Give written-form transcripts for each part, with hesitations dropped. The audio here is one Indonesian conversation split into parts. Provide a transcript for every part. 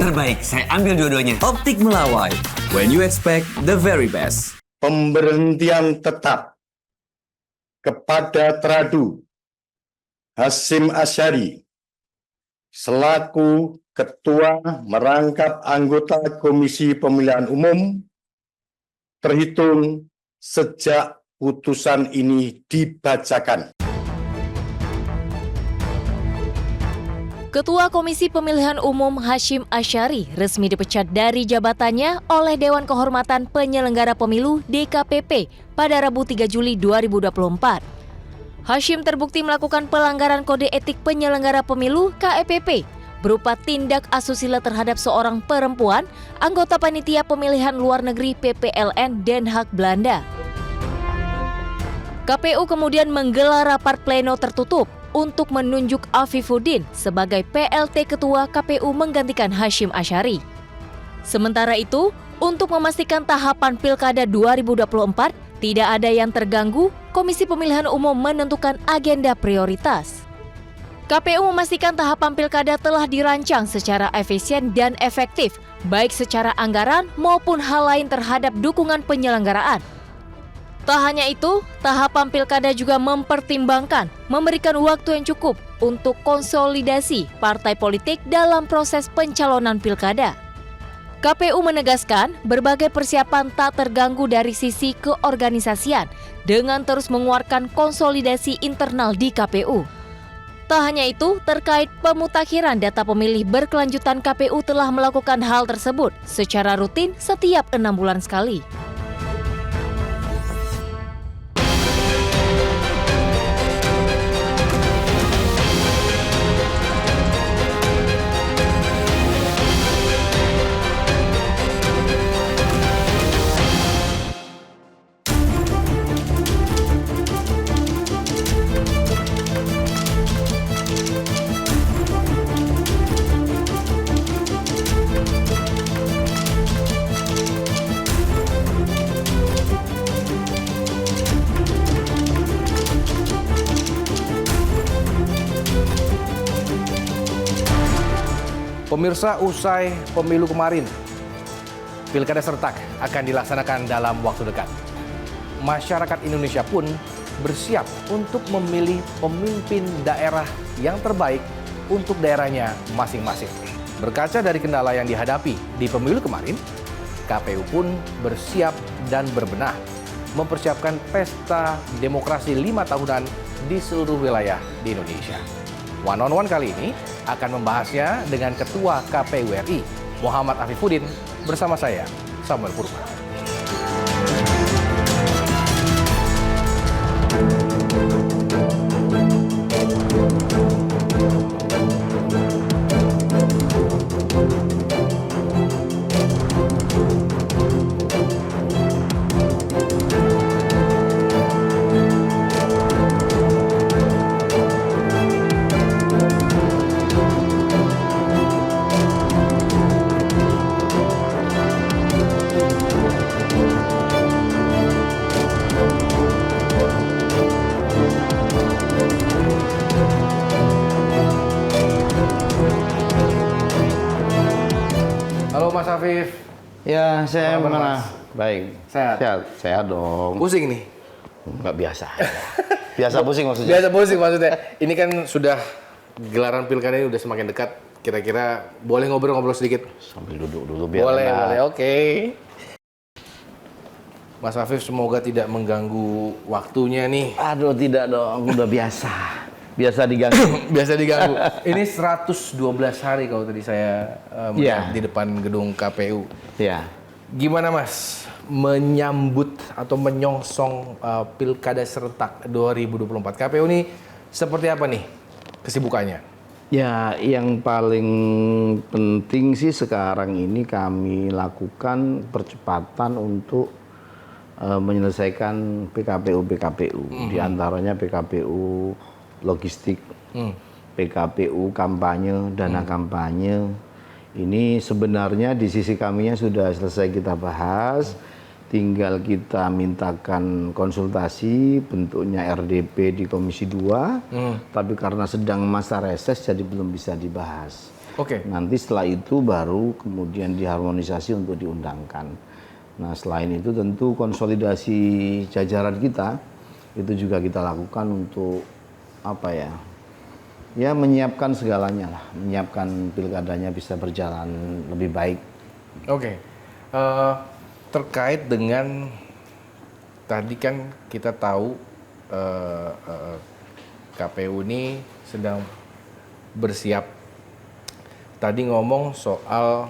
terbaik. Saya ambil dua-duanya. Optik Melawai, when you expect the very best. Pemberhentian tetap kepada Tradu Hasyim Asyari selaku Ketua Merangkap Anggota Komisi Pemilihan Umum terhitung sejak putusan ini dibacakan. Ketua Komisi Pemilihan Umum Hasyim Asyari resmi dipecat dari jabatannya oleh Dewan Kehormatan Penyelenggara Pemilu DKPP pada Rabu 3 Juli 2024. Hasyim terbukti melakukan pelanggaran kode etik penyelenggara pemilu KEPP berupa tindak asusila terhadap seorang perempuan anggota Panitia Pemilihan Luar Negeri PPLN Den Haag Belanda. KPU kemudian menggelar rapat pleno tertutup untuk menunjuk Afifuddin sebagai PLT Ketua KPU menggantikan Hasyim Asyari. Sementara itu, untuk memastikan tahapan Pilkada 2024 tidak ada yang terganggu, Komisi Pemilihan Umum menentukan agenda prioritas. KPU memastikan tahapan Pilkada telah dirancang secara efisien dan efektif, baik secara anggaran maupun hal lain terhadap dukungan penyelenggaraan. Tak hanya itu, tahapan Pilkada juga mempertimbangkan memberikan waktu yang cukup untuk konsolidasi partai politik dalam proses pencalonan Pilkada. KPU menegaskan berbagai persiapan tak terganggu dari sisi keorganisasian dengan terus menguatkan konsolidasi internal di KPU. Tak hanya itu, terkait pemutakhiran data pemilih berkelanjutan KPU telah melakukan hal tersebut secara rutin setiap 6 bulan sekali. Pemirsa, usai pemilu kemarin, Pilkada serentak akan dilaksanakan dalam waktu dekat. Masyarakat Indonesia pun bersiap untuk memilih pemimpin daerah yang terbaik untuk daerahnya masing-masing. Berkaca dari kendala yang dihadapi di pemilu kemarin, KPU pun bersiap dan berbenah mempersiapkan pesta demokrasi 5 tahunan di seluruh wilayah di Indonesia. One on One kali ini akan membahasnya dengan Ketua KPU RI, Muhammad Afifuddin, bersama saya, Samuel Purba. Halo Mas Afif. Ya, saya Apa kabar, mana? Mas? Baik. Sehat? Sehat dong. Pusing nih? Nggak biasa. Biasa pusing maksudnya. Biasa pusing maksudnya. Ini kan sudah gelaran pilkada ini udah semakin dekat. Kira-kira boleh ngobrol-ngobrol sedikit? Sambil duduk dulu biar Boleh, enak. boleh. Oke. Mas Afif semoga tidak mengganggu waktunya nih. Aduh, tidak dong. Udah biasa. Biasa diganggu. Biasa diganggu. Ini 112 hari kalau tadi saya melihat Iya. di depan gedung KPU. Ya. Gimana Mas menyambut atau menyongsong Pilkada serentak 2024? KPU ini seperti apa nih kesibukannya? Ya, yang paling penting sih sekarang ini kami lakukan percepatan untuk menyelesaikan PKPU. Di antaranya PKPU logistik, PKPU kampanye, dana kampanye. Ini sebenarnya di sisi kaminya sudah selesai kita bahas. Tinggal kita mintakan konsultasi, bentuknya RDP di Komisi 2, tapi karena sedang masa reses jadi belum bisa dibahas. Oke. Nanti setelah itu baru kemudian diharmonisasi untuk diundangkan. Nah, selain itu tentu konsolidasi jajaran kita itu juga kita lakukan untuk apa ya? Ya menyiapkan segalanya lah, menyiapkan pilkadanya bisa berjalan lebih baik. Oke. Terkait dengan tadi kan kita tahu KPU ini sedang bersiap. Tadi ngomong soal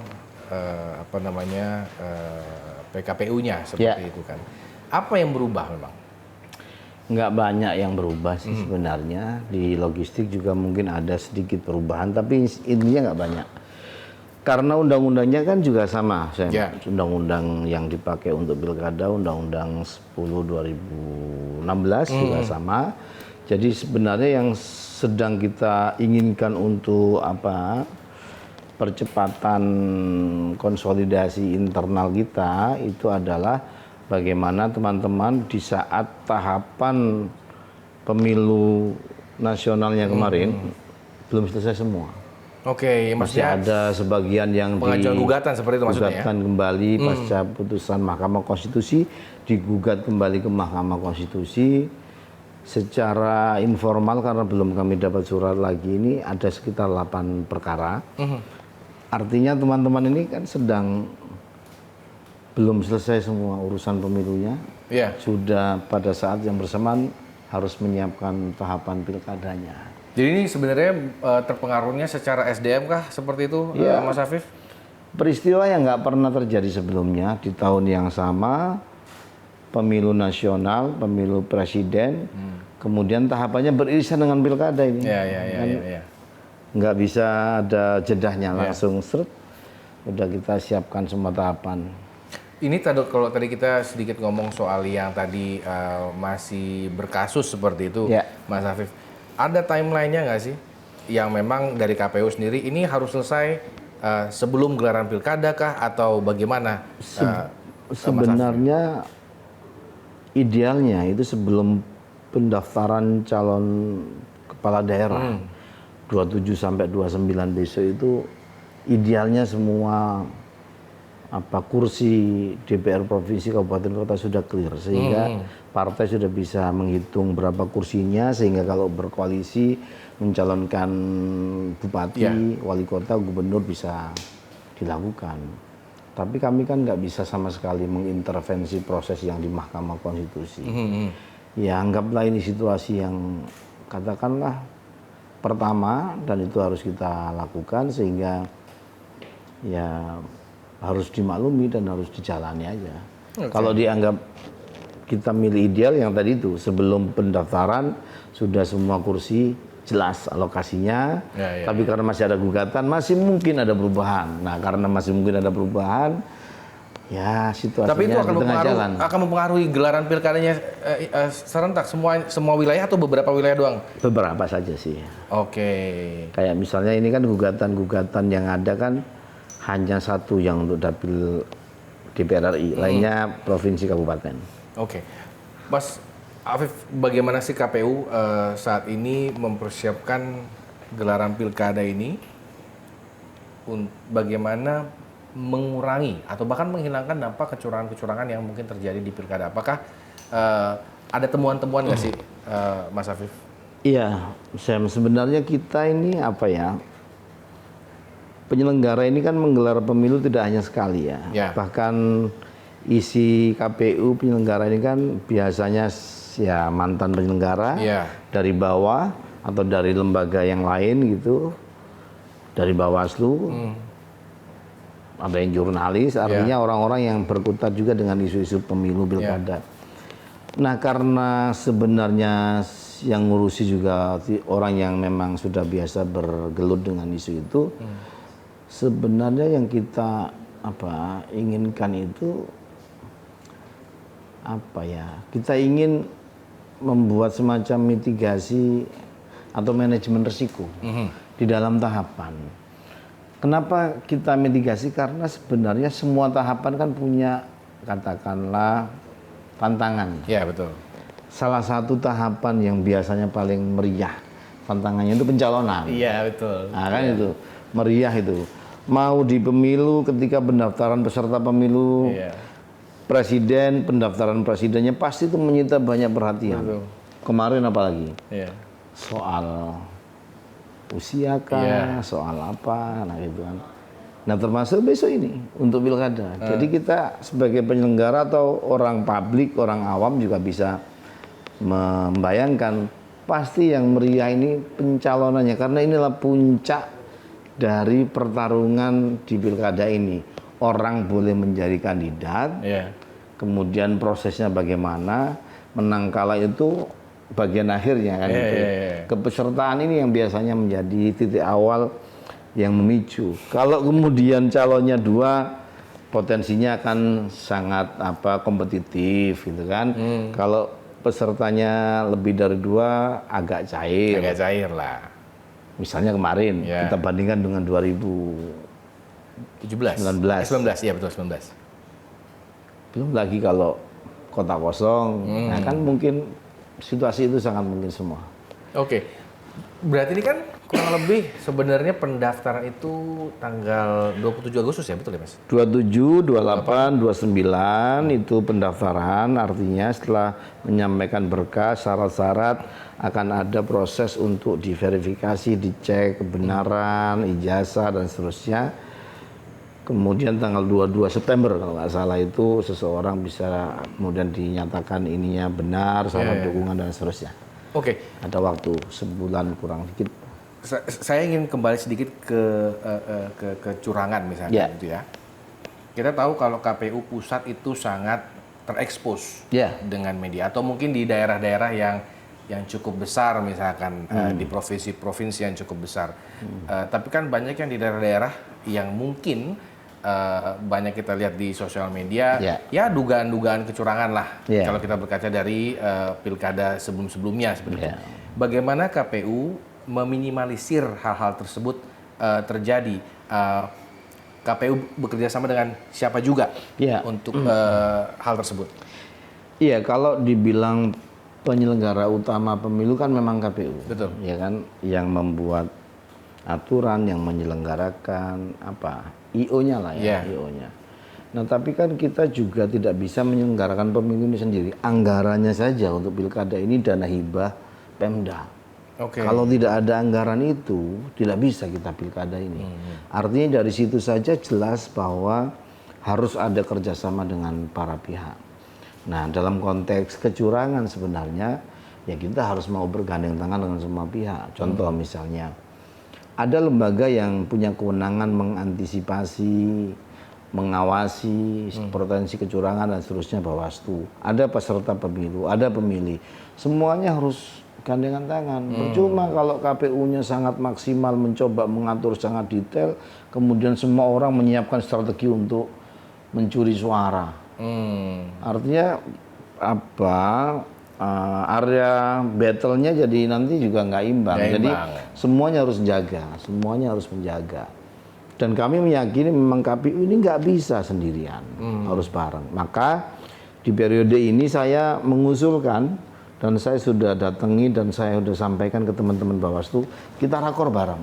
PKPU-nya seperti itu kan. Apa yang berubah memang? Nggak banyak yang berubah sih sebenarnya. Di logistik juga mungkin ada sedikit perubahan, tapi intinya nggak banyak. Karena undang-undangnya kan juga sama. Undang-undang yang dipakai untuk pilkada, Undang-Undang 10/2016 juga sama. Jadi sebenarnya yang sedang kita inginkan untuk percepatan konsolidasi internal kita itu adalah bagaimana teman-teman di saat tahapan pemilu nasionalnya kemarin belum selesai semua. Oke, masih ada sebagian yang pengajuan gugatan seperti itu maksudnya ya? Gugatan kembali pasca putusan Mahkamah Konstitusi, digugat kembali ke Mahkamah Konstitusi secara informal karena belum kami dapat surat lagi ini ada sekitar 8 perkara. Artinya teman-teman ini kan sedang belum selesai semua urusan pemilunya. Sudah pada saat yang bersamaan harus menyiapkan tahapan pilkadanya. Jadi ini sebenarnya terpengaruhnya secara SDM kah seperti itu, Mas Afif? Peristiwa yang nggak pernah terjadi sebelumnya di tahun yang sama, pemilu nasional, pemilu presiden, kemudian tahapannya beririsan dengan pilkada ini. Nggak bisa ada jedahnya langsung seret. Udah kita siapkan semua tahapan. Ini kalau tadi kita sedikit ngomong soal yang tadi masih berkasus seperti itu, Mas Afif. Ada timeline-nya nggak sih yang memang dari KPU sendiri ini harus selesai sebelum gelaran pilkada kah atau bagaimana? Sebenarnya idealnya itu sebelum pendaftaran calon kepala daerah 27 sampai 29 besok itu idealnya semua kursi DPR provinsi kabupaten kota sudah clear sehingga partai sudah bisa menghitung berapa kursinya sehingga kalau berkoalisi mencalonkan bupati, wali kota, gubernur bisa dilakukan. Tapi kami kan nggak bisa sama sekali mengintervensi proses yang di Mahkamah Konstitusi. Ya anggaplah ini situasi yang katakanlah pertama dan itu harus kita lakukan sehingga ya harus dimaklumi dan harus dijalani aja. Kalau dianggap kita milih ideal yang tadi itu sebelum pendaftaran sudah semua kursi jelas alokasinya, tapi karena masih ada gugatan masih mungkin ada perubahan. Nah karena masih mungkin ada perubahan, ya situasinya tapi itu akan mempengaruhi gelaran pilkadanya serentak semua wilayah atau beberapa wilayah doang? Beberapa saja sih. Oke. Kayak misalnya ini kan gugatan-gugatan yang ada kan hanya satu yang untuk dapil DPR RI, lainnya provinsi kabupaten. Oke, Mas Afif, bagaimana sih KPU saat ini mempersiapkan gelaran pilkada ini? Bagaimana mengurangi atau bahkan menghilangkan dampak kecurangan-kecurangan yang mungkin terjadi di pilkada? Apakah ada temuan-temuan nggak sih, Mas Afif? Iya, Sam. Sebenarnya kita ini penyelenggara ini kan menggelar pemilu tidak hanya sekali ya. Bahkan isi KPU penyelenggara ini kan biasanya ya mantan penyelenggara dari bawah atau dari lembaga yang lain gitu, dari Bawaslu, ada yang jurnalis, artinya orang-orang yang berkutat juga dengan isu-isu pemilu pilkada. Nah karena sebenarnya yang ngurusi juga orang yang memang sudah biasa bergelut dengan isu itu, sebenarnya yang kita inginkan itu kita ingin membuat semacam mitigasi atau manajemen risiko di dalam tahapan. Kenapa kita mitigasi? Karena sebenarnya semua tahapan kan punya katakanlah tantangan. Ya betul. Salah satu tahapan yang biasanya paling meriah tantangannya itu pencalonan. Iya betul. Nah kan itu meriah itu. Mau di pemilu ketika pendaftaran peserta pemilu, presiden, pendaftaran presidennya pasti itu menyita banyak perhatian. Betul. Kemarin apalagi Soal soal usia kah, soal apa, nah gitu kan. Nah termasuk besok ini untuk pilkada. Jadi kita sebagai penyelenggara atau orang publik, orang awam juga bisa membayangkan pasti yang meriah ini pencalonannya, karena inilah puncak dari pertarungan di pilkada ini. Orang boleh menjadi kandidat, kemudian prosesnya bagaimana, menang kalah itu bagian akhirnya kan. Kepesertaan ini yang biasanya menjadi titik awal yang memicu. Kalau kemudian calonnya dua, potensinya akan sangat kompetitif gitu kan. Kalau pesertanya lebih dari dua, agak cair. Agak cair lah. Misalnya kemarin kita bandingkan dengan 2019, ya betul 19. Belum lagi kalau kota kosong, nah kan mungkin situasi itu sangat mungkin semua. Oke, berarti ini kan kurang lebih sebenarnya pendaftaran itu tanggal 27 Agustus ya, betul ya Mas? 27, 28, 29 itu pendaftaran, artinya setelah menyampaikan berkas, syarat-syarat akan ada proses untuk diverifikasi, dicek kebenaran, ijazah dan seterusnya. Kemudian tanggal 22 September kalau nggak salah itu seseorang bisa kemudian dinyatakan ininya benar, syarat dukungan dan seterusnya. Oke. Ada waktu sebulan kurang dikit. Saya ingin kembali sedikit ke kecurangan misalnya gitu ya. Kita tahu kalau KPU pusat itu sangat terekspos dengan media, atau mungkin di daerah-daerah yang cukup besar misalkan di provinsi-provinsi yang cukup besar. Tapi kan banyak yang di daerah-daerah yang mungkin banyak kita lihat di sosial media, ya dugaan-dugaan kecurangan lah. Kalau kita berkaca dari pilkada sebelum-sebelumnya seperti itu. Bagaimana KPU meminimalisir hal-hal tersebut terjadi? KPU bekerja sama dengan siapa juga untuk hal tersebut? Iya, kalau dibilang penyelenggara utama pemilu kan memang KPU. Betul. Ya kan, yang membuat aturan, yang menyelenggarakan IO-nya lah IO-nya. Nah, tapi kan kita juga tidak bisa menyelenggarakan pemilu ini sendiri. Anggarannya saja untuk pilkada ini dana hibah Pemda. Kalau tidak ada anggaran itu, tidak bisa kita pilkada ini. Artinya dari situ saja jelas bahwa harus ada kerjasama dengan para pihak. Nah, dalam konteks kecurangan sebenarnya, ya kita harus mau bergandeng tangan dengan semua pihak. Contoh misalnya, ada lembaga yang punya kewenangan mengantisipasi, mengawasi potensi kecurangan dan seterusnya, Bawaslu. Ada peserta pemilu, ada pemilih. Semuanya harus gandengan tangan. Percuma kalau KPU-nya sangat maksimal mencoba mengatur sangat detail, kemudian semua orang menyiapkan strategi untuk mencuri suara. Artinya area battle-nya jadi nanti juga nggak imbang. Jadi semuanya harus menjaga. Dan kami meyakini memang KPU ini nggak bisa sendirian, harus bareng. Maka di periode ini saya mengusulkan, dan saya sudah datangi dan saya sudah sampaikan ke teman-teman Bawaslu, kita rakor bareng.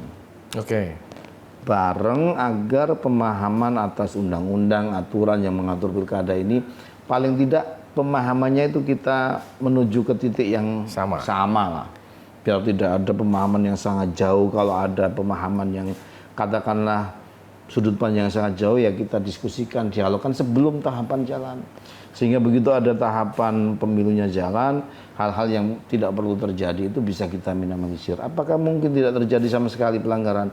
Bareng agar pemahaman atas undang-undang, aturan yang mengatur pilkada ini, paling tidak pemahamannya itu kita menuju ke titik yang sama lah. Biar tidak ada pemahaman yang sangat jauh. Kalau ada pemahaman yang katakanlah sudut pandang yang sangat jauh, ya kita diskusikan, dialogkan sebelum tahapan jalan. Sehingga begitu ada tahapan pemilunya jalan, hal-hal yang tidak perlu terjadi itu bisa kita minimalisir. Apakah mungkin tidak terjadi sama sekali pelanggaran?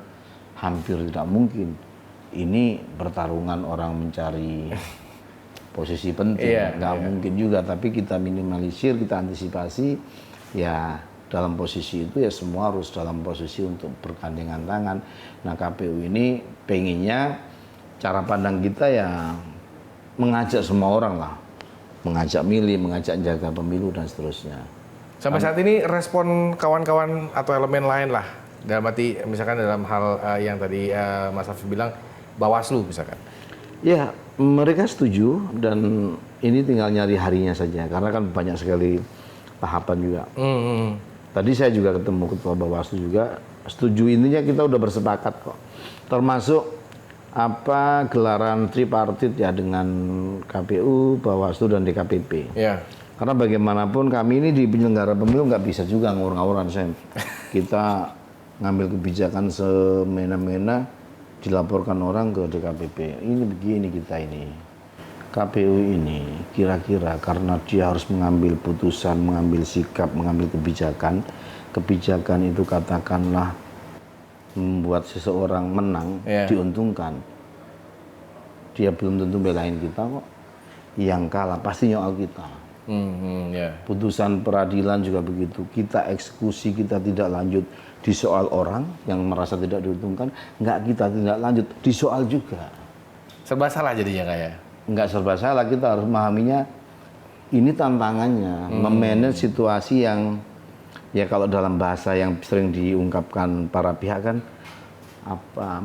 Hampir tidak mungkin. Ini pertarungan orang mencari posisi penting, nggak mungkin juga. Tapi kita minimalisir, kita antisipasi. Ya dalam posisi itu ya semua harus dalam posisi untuk bergandengan tangan. Nah, KPU ini pengennya cara pandang kita ya mengajak semua orang lah. Mengajak milih, mengajak jaga pemilu dan seterusnya. Sampai saat ini respon kawan-kawan atau elemen lain lah, dalam arti misalkan dalam hal yang tadi Mas Afif bilang, Bawaslu misalkan. Ya, mereka setuju dan ini tinggal nyari harinya saja, karena kan banyak sekali tahapan juga. Tadi saya juga ketemu Ketua Bawaslu juga, setuju, intinya kita udah bersepakat kok. Termasuk gelaran tripartit ya dengan KPU, Bawaslu dan DKPP. Ya. Karena bagaimanapun kami ini di penyelenggara pemilu nggak bisa juga ngawur-ngawuran, Sam. Kita ngambil kebijakan semena-mena, dilaporkan orang ke DKPP. Ini begini kita ini. KPU ini kira-kira karena dia harus mengambil putusan, mengambil sikap, mengambil kebijakan. Kebijakan itu katakanlah membuat seseorang menang, diuntungkan. Dia belum tentu belain kita kok. Yang kalah pasti nyoal kita. Putusan peradilan juga begitu. Kita eksekusi, kita tidak lanjut di soal orang yang merasa tidak diuntungkan, kita tidak lanjut di soal juga. Serba salah jadinya kayak. Nggak serba salah, kita harus memahaminya. Ini tantangannya, memanage situasi yang ya kalau dalam bahasa yang sering diungkapkan para pihak kan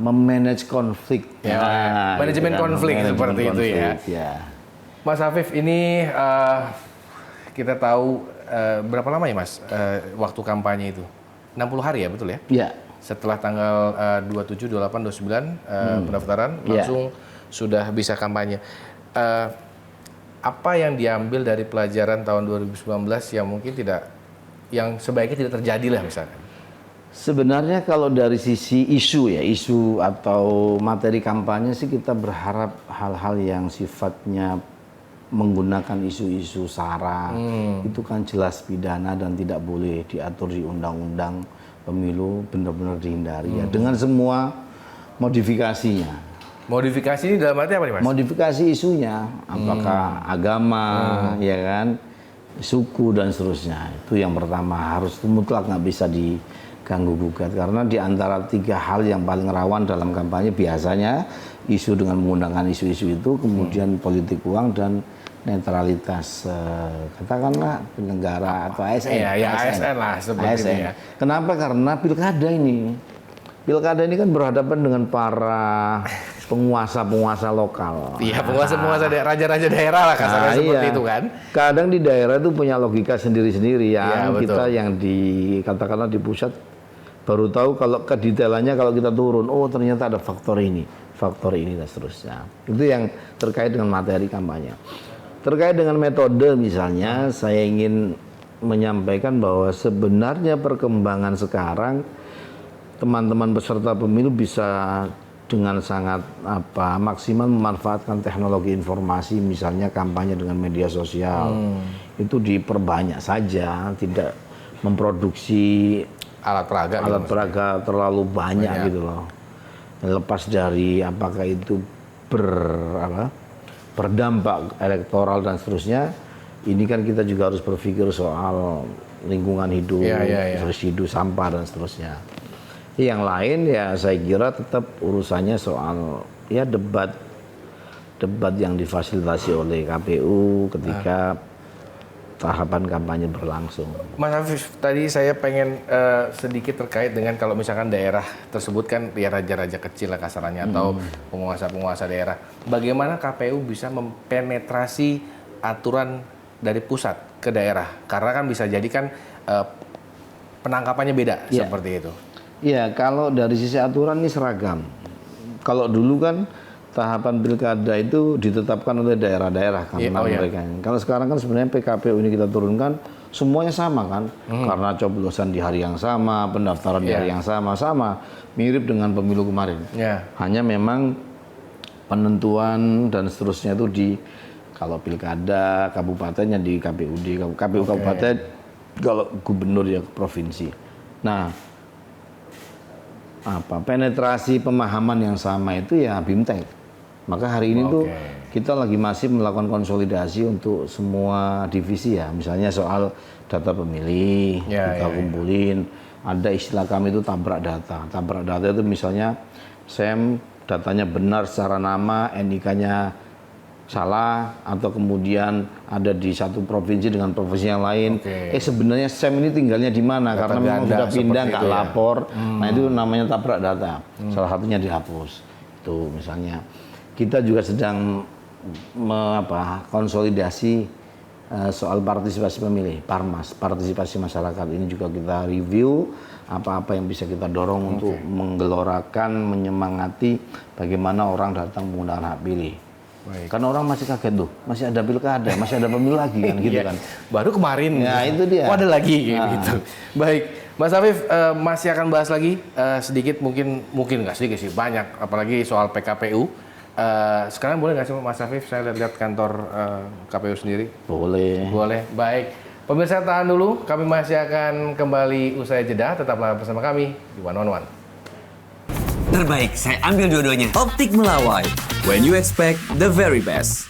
memanage konflik. Ya, manajemen konflik seperti itu ya. Mas Afif, ini kita tahu berapa lama ya Mas waktu kampanye itu? 60 hari ya, betul ya? Iya. Setelah tanggal 27, 28, 29 pendaftaran langsung sudah bisa kampanye. Apa yang diambil dari pelajaran tahun 2019 yang mungkin yang sebaiknya tidak terjadi lah misalkan? Sebenarnya kalau dari sisi isu atau materi kampanye sih kita berharap hal-hal yang sifatnya menggunakan isu-isu SARA itu kan jelas pidana dan tidak boleh diatur di undang-undang pemilu, benar-benar dihindari ya dengan semua modifikasinya. Modifikasi ini dalam arti apa nih Mas? Modifikasi isunya, apakah agama, ya kan, suku dan seterusnya. Itu yang pertama, harus mutlak nggak bisa diganggu gugat. Karena di antara 3 hal yang paling rawan dalam kampanye biasanya isu dengan menggunakan isu-isu itu, kemudian politik uang dan netralitas katakanlah penyelenggara atau ASN. Iya, ASN lah seperti itu ya. Kenapa? Karena pilkada ini. Pilkada ini kan berhadapan dengan para penguasa-penguasa lokal. Iya, penguasa-penguasa raja-raja daerah lah kasarnya seperti itu kan. Kadang di daerah itu punya logika sendiri-sendiri ya. Kita yang katakanlah di pusat baru tahu kalau kedetailannya kalau kita turun, oh ternyata ada faktor ini dan seterusnya. Itu yang terkait dengan materi kampanye. Terkait dengan metode misalnya, saya ingin menyampaikan bahwa sebenarnya perkembangan sekarang teman-teman peserta pemilu bisa dengan sangat maksimal memanfaatkan teknologi informasi, misalnya kampanye dengan media sosial. Itu diperbanyak saja, tidak memproduksi alat peraga terlalu banyak gitu loh. Lepas dari apakah itu berdampak elektoral dan seterusnya, ini kan kita juga harus berpikir soal lingkungan hidup, residu sampah dan seterusnya. Yang lain ya saya kira tetap urusannya soal ya debat yang difasilitasi oleh KPU ketika tahapan kampanye berlangsung. Mas Afif, tadi saya pengen sedikit terkait dengan kalau misalkan daerah tersebut kan ya raja-raja kecil lah kasarannya atau penguasa-penguasa daerah. Bagaimana KPU bisa mempenetrasi aturan dari pusat ke daerah? Karena kan bisa jadi kan penangkapannya beda seperti itu. Ya, kalau dari sisi aturan ini seragam. Kalau dulu kan tahapan pilkada itu ditetapkan oleh daerah-daerah kan mereka. Kalau sekarang kan sebenarnya PKPU ini kita turunkan semuanya sama kan, karena coblosan di hari yang sama, pendaftaran di hari yang sama, mirip dengan pemilu kemarin. Hanya memang penentuan dan seterusnya itu kalau pilkada kabupatennya di KPUD, KPU kabupaten, kalau gubernur ya provinsi. Nah, penetrasi pemahaman yang sama itu ya BIMTEK. Maka hari ini tuh kita lagi masih melakukan konsolidasi untuk semua divisi ya. Misalnya soal data pemilih, kita kumpulin. Ada istilah kami itu tabrak data. Tabrak data itu misalnya datanya benar secara nama, NIK-nya salah, atau kemudian ada di satu provinsi dengan provinsi yang lain. Sebenarnya ini tinggalnya di mana? Karena memang sudah pindah nggak lapor. Nah itu namanya tabrak data. Salah satunya dihapus. Itu misalnya. Kita juga sedang konsolidasi soal partisipasi pemilih, Parmas, partisipasi masyarakat ini juga kita review apa-apa yang bisa kita dorong untuk menggelorakan, menyemangati bagaimana orang datang menggunakan hak pilih. Baik. Karena orang masih kaget tuh, masih ada pilkada, masih ada pemilu lagi kan gitu Iya. kan. Baru kemarin. Ya, itu dia. Oh, ada lagi Nah. gitu. Baik, Mas Afif masih akan bahas lagi sedikit mungkin nggak sedikit sih, banyak apalagi soal PKPU. Sekarang boleh nggak sih Mas Afif saya lihat kantor KPU sendiri? Boleh. Boleh. Baik. Pemirsa tahan dulu, kami masih akan kembali usai jeda. Tetaplah bersama kami di One on One. Terbaik, saya ambil dua-duanya. Optik Melawai. When you expect the very best.